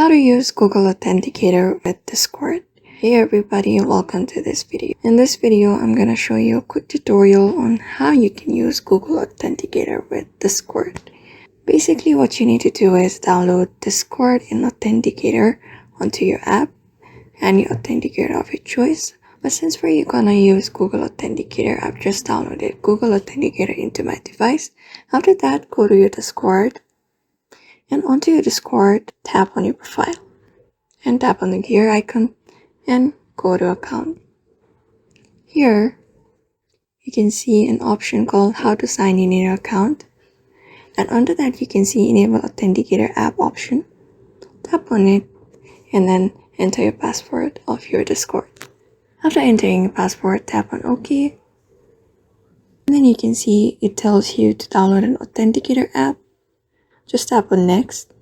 How to use Google Authenticator with Discord. Hey everybody, welcome to this video. In this video, I'm going to show you a quick tutorial on how you can use Google Authenticator with Discord. Basically, what you need to do is download Discord and Authenticator onto your app and your authenticator of your choice. But since we're gonna use Google Authenticator, I've just downloaded Google Authenticator into my device. After that, go to your Discord, and onto your Discord, tap on your profile and tap on the gear icon and go to account. Here, you can see an option called how to sign in your account, and under that you can see enable authenticator app option. Tap on it and then enter your password of your Discord. After entering your password, tap on OK. And then you can see it tells you to download an authenticator app. Just tap on next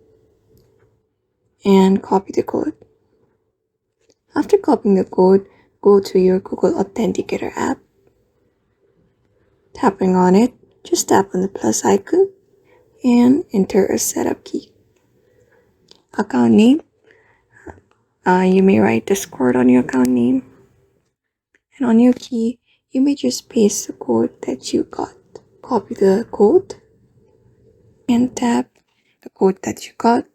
and copy the code. After copying the code, go to your Google Authenticator app. Tapping on it, just tap on the plus icon and enter a setup key. Account name, you may write Discord on your account name. And on your key, you may just paste the code that you got. Copy the code and tap the code that you got.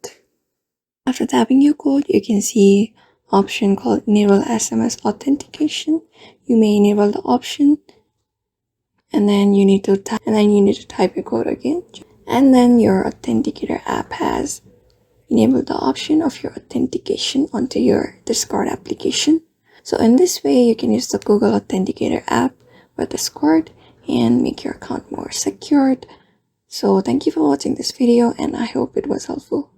After tapping your code, you can see option called enable SMS authentication. You may enable the option, and then you need to type your code again. And then your authenticator app has enabled the option of your authentication onto your Discord application. So in this way, you can use the Google Authenticator app with Discord and make your account more secured. So thank you for watching this video, and I hope it was helpful.